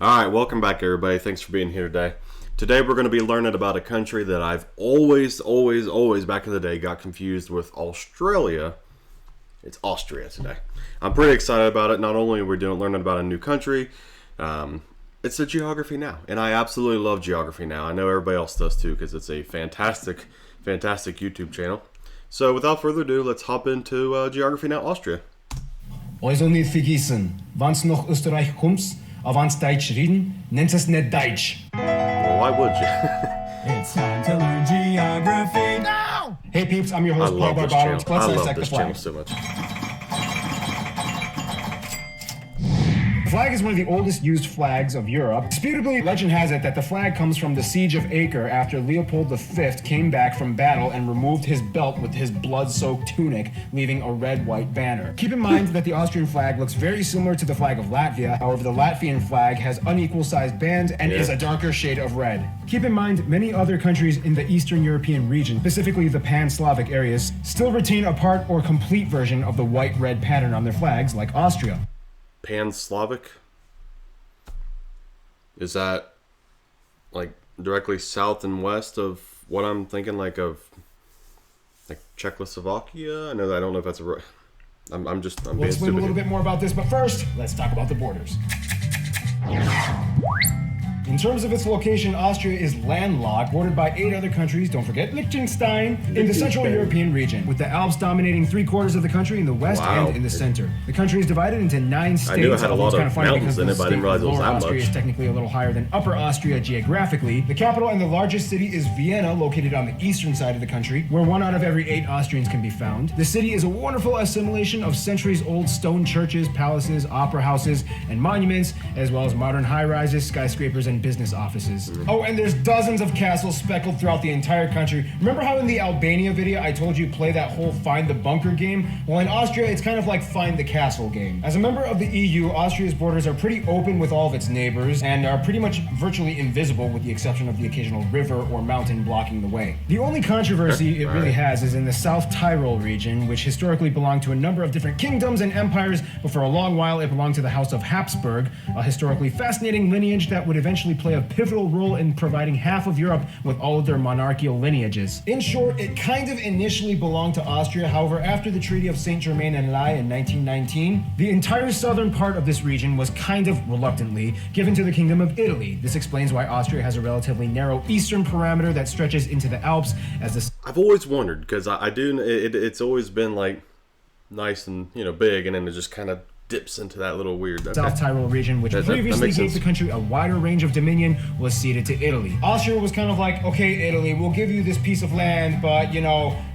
Alright, welcome back everybody. Thanks for being here today. Today we're going to be learning about a country that I've always back in the day got confused with Australia. It's Austria today. I'm pretty excited about it. Not only are we learning about a new country, it's a geography now. And I absolutely love geography now. I know everybody else does too because it's a fantastic YouTube channel. So without further ado, let's hop into Geography Now Austria. Also nicht vergessen, wann's nach Österreich kommst, wann's Deutsch reden, nennt es nicht Deutsch. Well, why would you? It's time to learn geography now! Hey peeps, I'm your I host, Paul love this Barbaros. channel. Let's I love dissect the this channel flag. so much. The flag is one of the oldest used flags of Europe. Disputably, legend has it that the flag comes from the Siege of Acre after Leopold V came back from battle and removed his belt with his blood-soaked tunic, leaving a red-white banner. Keep in mind that the Austrian flag looks very similar to the flag of Latvia. However, the Latvian flag has unequal-sized bands and is a darker shade of red. Keep in mind, many other countries in the Eastern European region, specifically the Pan-Slavic areas, still retain a part or complete version of the white-red pattern on their flags, like Austria. Pan-Slavic? Is that like directly south and west of what I'm thinking, like Czechoslovakia? I don't know if that's a right. I'm We'll being explain stupid a little here. bit more about this, but first, let's talk about the borders. In terms of its location, Austria is landlocked, bordered by 8 other countries, don't forget Liechtenstein, in the Central European region, with the Alps dominating 3/4 of the country in the west and in the center. The country is divided into 9 states. I knew it had a lot although of it's kind of funny mountains because in it, but I didn't realize it was Lower that Austria much. is technically a little higher than Upper Austria geographically. The capital and the largest city is Vienna, located on the eastern side of the country, where 1 out of every 8 Austrians can be found. The city is a wonderful assimilation of centuries-old stone churches, palaces, opera houses, and monuments, as well as modern high-rises, skyscrapers, and business offices. Oh, and there's dozens of castles speckled throughout the entire country. Remember how in the Albania video I told you play that whole find the bunker game? Well, in Austria, it's kind of like find the castle game. As a member of the EU, Austria's borders are pretty open with all of its neighbors and are pretty much virtually invisible with the exception of the occasional river or mountain blocking the way. The only controversy it really has is in the South Tyrol region, which historically belonged to a number of different kingdoms and empires, but for a long while it belonged to the House of Habsburg, a historically fascinating lineage that would eventually play a pivotal role in providing half of Europe with all of their monarchical lineages. In short, it kind of initially belonged to Austria. However, after the Treaty of Saint-Germain-en-Laye in 1919, the entire southern part of this region was kind of reluctantly given to the Kingdom of Italy. This explains why Austria has a relatively narrow eastern parameter that stretches into the Alps as the... I've always wondered because it's always been like nice and big, and then it just kind of dips into that little weird South Tyrol region, which previously gave the country a wider range of dominion, was ceded to Italy. Austria was kind of like, okay, Italy, we'll give you this piece of land, but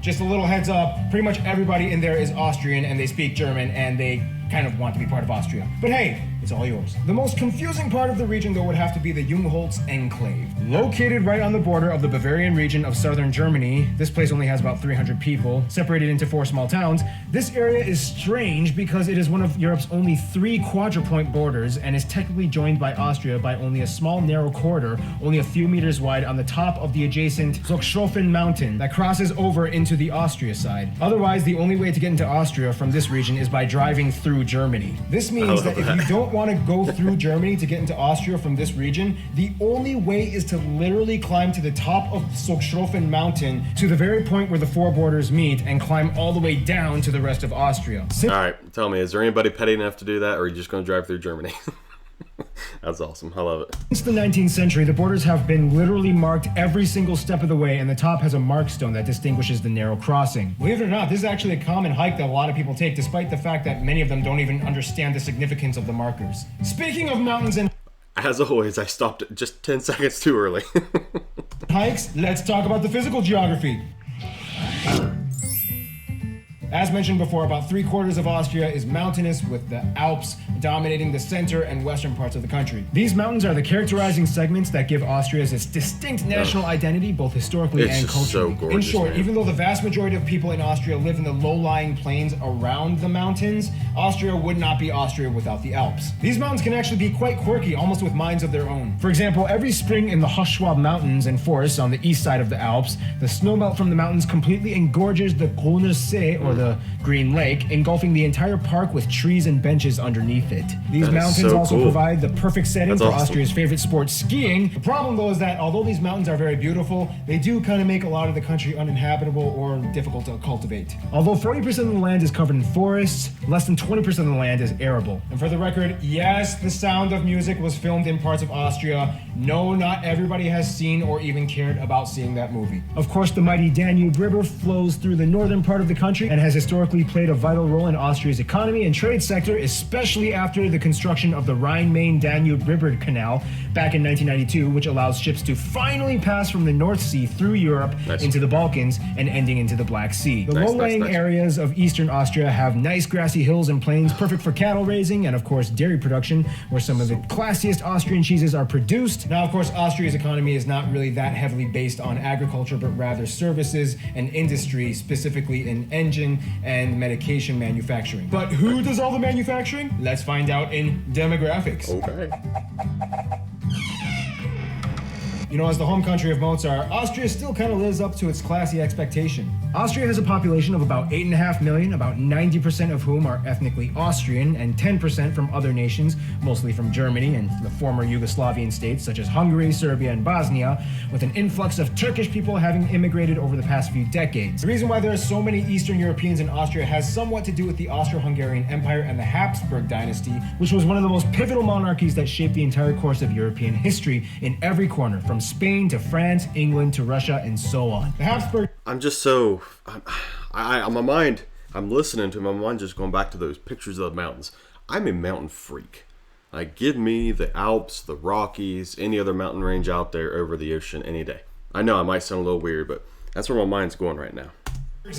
just a little heads up, pretty much everybody in there is Austrian and they speak German and they kind of want to be part of Austria. But hey, it's all yours. The most confusing part of the region, though, would have to be the Jungholz Enclave. Located right on the border of the Bavarian region of southern Germany, this place only has about 300 people, separated into 4 small towns. This area is strange because it is one of Europe's only 3 quadrupoint borders and is technically joined by Austria by only a small narrow corridor, only a few meters wide on the top of the adjacent Zugspitze mountain that crosses over into the Austria side. Otherwise, the only way to get into Austria from this region is by driving through Germany. This means that if you don't want to go through Germany to get into Austria from this region, the only way is to literally climb to the top of Zugspitze mountain to the very point where the 4 borders meet and climb all the way down to the rest of Austria. Alright, tell me, is there anybody petty enough to do that, or are you just going to drive through Germany? That's awesome. I love it. Since the 19th century, the borders have been literally marked every single step of the way, and the top has a markstone that distinguishes the narrow crossing. Believe it or not, this is actually a common hike that a lot of people take, despite the fact that many of them don't even understand the significance of the markers. Speaking of mountains and As always, I stopped just 10 seconds too early. hikes, let's talk about the physical geography. As mentioned before, about 3/4 of Austria is mountainous, with the Alps dominating the center and western parts of the country. These mountains are the characterizing segments that give Austria its distinct national identity, both historically and just so culturally. gorgeous, In short, man. even though the vast majority of people in Austria live in the low-lying plains around the mountains, Austria would not be Austria without the Alps. These mountains can actually be quite quirky, almost with minds of their own. For example, every spring in the Hochschwab Mountains and forests on the east side of the Alps, the snowmelt from the mountains completely engorges the Grüner See, or the the Green Lake, engulfing the entire park with trees and benches underneath it. These That is mountains so also cool. provide the perfect setting That's for awesome. Austria's favorite sport, skiing. The problem, though, is that although these mountains are very beautiful, they do kind of make a lot of the country uninhabitable or difficult to cultivate. Although 40% of the land is covered in forests, less than 20% of the land is arable. And for the record, yes, The Sound of Music was filmed in parts of Austria. No, not everybody has seen or even cared about seeing that movie. Of course, the mighty Danube River flows through the northern part of the country and has historically played a vital role in Austria's economy and trade sector, especially after the construction of the Rhine-Main-Danube River Canal back in 1992, which allows ships to finally pass from the North Sea through Europe into the Balkans and ending into the Black Sea. The low-lying areas of eastern Austria have nice grassy hills and plains, perfect for cattle raising and, of course, dairy production, where some of the classiest Austrian cheeses are produced. Now, of course, Austria's economy is not really that heavily based on agriculture, but rather services and industry, specifically in engine and medication manufacturing. But who does all the manufacturing? Let's find out in demographics. Okay. You know, as the home country of Mozart, Austria still kind of lives up to its classy expectation. Austria has a population of about 8.5 million, about 90% of whom are ethnically Austrian, and 10% from other nations, mostly from Germany and the former Yugoslavian states such as Hungary, Serbia, and Bosnia, with an influx of Turkish people having immigrated over the past few decades. The reason why there are so many Eastern Europeans in Austria has somewhat to do with the Austro-Hungarian Empire and the Habsburg dynasty, which was one of the most pivotal monarchies that shaped the entire course of European history in every corner, from Spain to France, England to Russia, and so on. The Habsburg... I'm just so... my mind, I'm listening to my mind just going back to those pictures of the mountains. I'm a mountain freak. Like, give me the Alps, the Rockies, any other mountain range out there over the ocean any day. I know I might sound a little weird, but that's where my mind's going right now.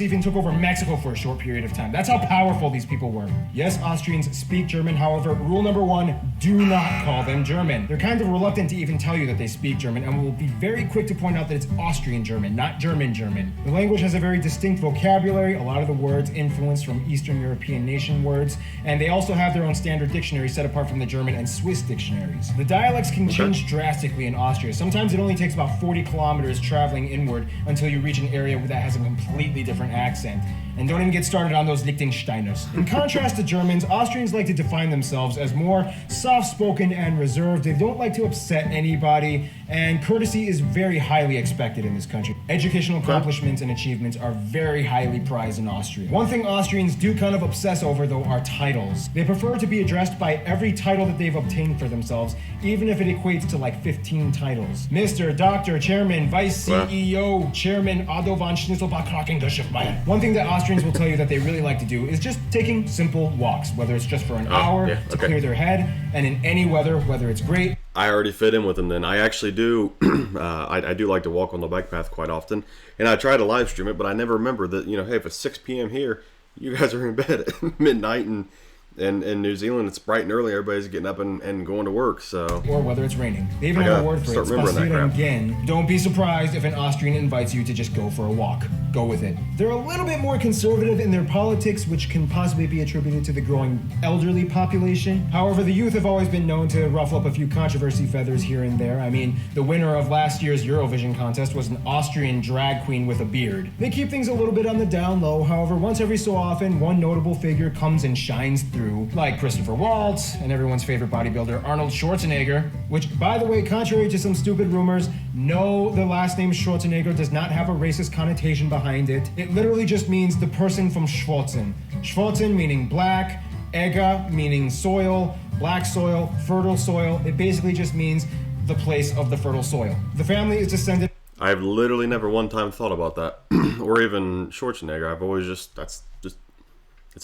even took over Mexico for a short period of time. That's how powerful these people were. Yes, Austrians speak German. However, rule number one, do not call them German. They're kind of reluctant to even tell you that they speak German, and will be very quick to point out that it's Austrian German, not German German. The language has a very distinct vocabulary, a lot of the words influenced from Eastern European nation words, and they also have their own standard dictionary set apart from the German and Swiss dictionaries. The dialects can change drastically in Austria. Sometimes it only takes about 40 kilometers traveling inward until you reach an area that has a completely different accent. And don't even get started on those Liechtensteiners. In contrast to Germans, Austrians like to define themselves as more soft-spoken and reserved. They don't like to upset anybody, and courtesy is very highly expected in this country. Educational accomplishments and achievements are very highly prized in Austria. One thing Austrians do kind of obsess over, though, are titles. They prefer to be addressed by every title that they've obtained for themselves, even if it equates to like 15 titles. Mr., Doctor, Chairman, Vice CEO, Chairman Otto von Schnitzelbach Krakengeschichtmeier. One thing that Austrians will tell you that they really like to do is just taking simple walks, whether it's just for an hour to clear their head, and in any weather, whether it's great. I already fit in with them then. I actually do, I do like to walk on the bike path quite often, and I try to live stream it, but I never remember that, you know, hey, if it's 6 p.m. here, you guys are in bed at midnight, and in New Zealand, it's bright and early. Everybody's getting up and going to work, so... Or whether it's raining. They even have a word for it. Spazieren gehen. Don't be surprised if an Austrian invites you to just go for a walk. Go with it. They're a little bit more conservative in their politics, which can possibly be attributed to the growing elderly population. However, the youth have always been known to ruffle up a few controversy feathers here and there. I mean, the winner of last year's Eurovision contest was an Austrian drag queen with a beard. They keep things a little bit on the down low. However, once every so often, one notable figure comes and shines through, like Christopher Waltz and everyone's favorite bodybuilder Arnold Schwarzenegger, which, by the way, contrary to some stupid rumors, no, the last name Schwarzenegger does not have a racist connotation behind it. It literally just means the person from Schwarzen. Schwarzen meaning black, Egger meaning soil, black soil, fertile soil. It basically just means the place of the fertile soil. The family is descended... I've literally never one time thought about that. Or even Schwarzenegger. I've always just... That's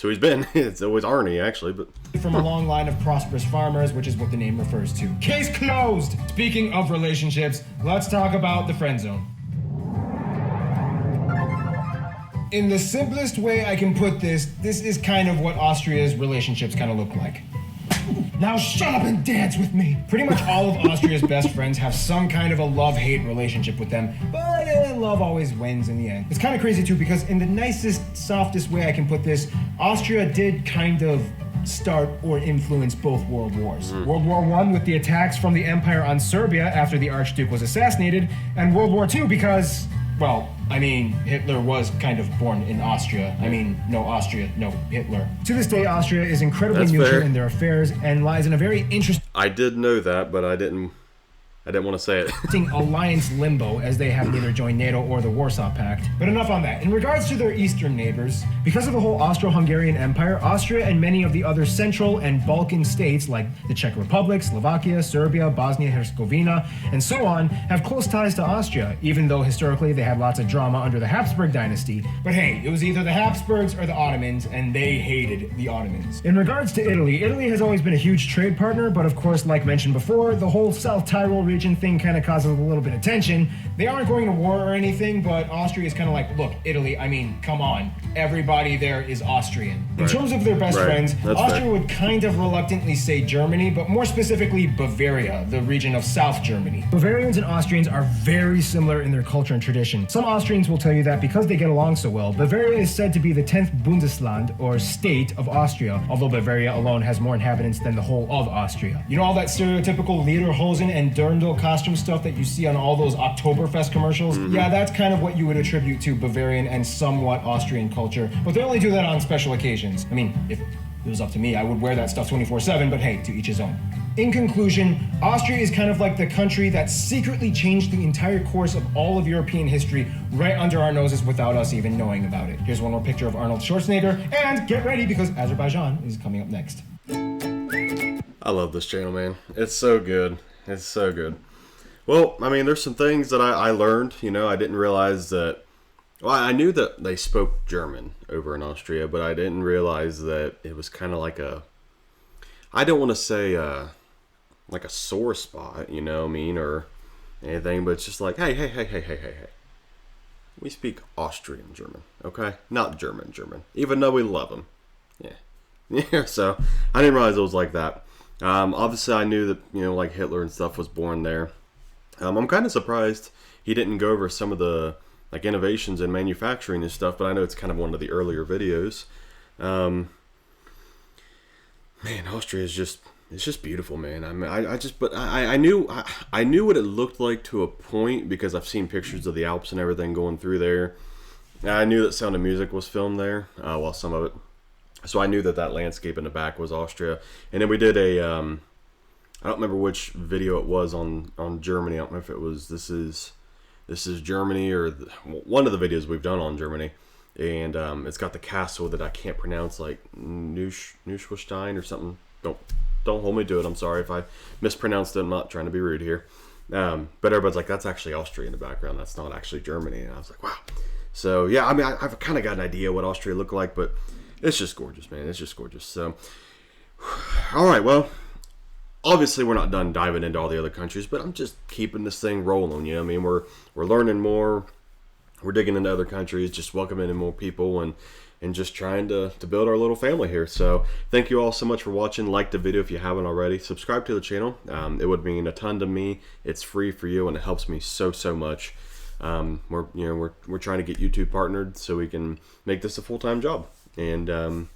who he's been. It's always Arnie, actually, but... From a long line of prosperous farmers, which is what the name refers to. Case closed! Speaking of relationships, let's talk about the friend zone. In the simplest way I can put this is kind of what Austria's relationships kind of look like. Now shut up and dance with me! Pretty much all of Austria's best friends have some kind of a love-hate relationship with them, but love always wins in the end. It's kind of crazy too, because in the nicest, softest way I can put this, Austria did kind of start or influence both world wars. World War I with the attacks from the Empire on Serbia after the Archduke was assassinated, and World War II because, well, I mean, Hitler was kind of born in Austria. I mean, no Austria, no Hitler. To this day, Austria is incredibly That's neutral fair. in their affairs and lies in a very interesting I did know that, but I didn't want to say it. alliance limbo, as they have neither joined NATO or the Warsaw Pact. But enough on that. In regards to their eastern neighbors, because of the whole Austro-Hungarian Empire, Austria and many of the other Central and Balkan states like the Czech Republic, Slovakia, Serbia, Bosnia-Herzegovina, and so on, have close ties to Austria, even though historically they had lots of drama under the Habsburg dynasty. But hey, it was either the Habsburgs or the Ottomans, and they hated the Ottomans. In regards to Italy, Italy has always been a huge trade partner, but of course, like mentioned before, the whole South Tyrol region thing kind of causes a little bit of tension. They aren't going to war or anything, but Austria is kind of like, look, Italy, I mean, come on. Everybody there is Austrian. In terms of their best friends, That's Austria fair. would kind of reluctantly say Germany, but more specifically Bavaria, the region of South Germany. Bavarians and Austrians are very similar in their culture and tradition. Some Austrians will tell you that because they get along so well, Bavaria is said to be the 10th Bundesland, or state, of Austria, although Bavaria alone has more inhabitants than the whole of Austria. You know all that stereotypical Lederhosen and Dirndl costume stuff that you see on all those Oktoberfest commercials? Yeah, that's kind of what you would attribute to Bavarian and somewhat Austrian culture, but they only do that on special occasions. I mean, if it was up to me, I would wear that stuff 24/7, but hey, to each his own. In conclusion, Austria is kind of like the country that secretly changed the entire course of all of European history right under our noses without us even knowing about it. Here's one more picture of Arnold Schwarzenegger, and get ready because Azerbaijan is coming up next. I love this channel, man. It's so good. It's so good. Well, I mean, there's some things that I learned. You know, I didn't realize that. Well, I knew that they spoke German over in Austria, but I didn't realize that it was kind of like a. I don't want to say like a sore spot, you know what I mean, or anything, but it's just like, hey. We speak Austrian German, okay? Not German. Even though we love them. Yeah. Yeah, so I didn't realize it was like that. Obviously, I knew that, you know, like Hitler and stuff was born there. I'm kind of surprised he didn't go over some of the like innovations in manufacturing and stuff, but I know it's kind of one of the earlier videos. Man, Austria is just beautiful, man. I mean, I knew what it looked like to a point because I've seen pictures of the Alps and everything going through there. I knew that Sound of Music was filmed there, well, some of it. So I knew that landscape in the back was Austria. And then we did a, I don't remember which video it was on Germany. I don't know if it was This is Germany or one of the videos we've done on Germany. And it's got the castle that I can't pronounce, like Neuschwanstein or something. Don't hold me to it. I'm sorry if I mispronounced it. I'm not trying to be rude here. But everybody's like, that's actually Austria in the background. That's not actually Germany. And I was like, wow. So yeah, I mean, I've kind of got an idea what Austria looked like, but it's just gorgeous, man. It's just gorgeous. So, all right, well, obviously we're not done diving into all the other countries, but I'm just keeping this thing rolling. You know what I mean? We're learning more. We're digging into other countries, just welcoming in more people and just trying to build our little family here. So thank you all so much for watching. Like the video if you haven't already. Subscribe to the channel. It would mean a ton to me. It's free for you and it helps me so much. We're trying to get YouTube partnered so we can make this a full-time job. And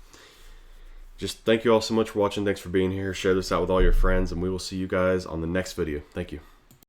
just thank you all so much for watching. Thanks for being here. Share this out with all your friends, and we will see you guys on the next video. Thank you.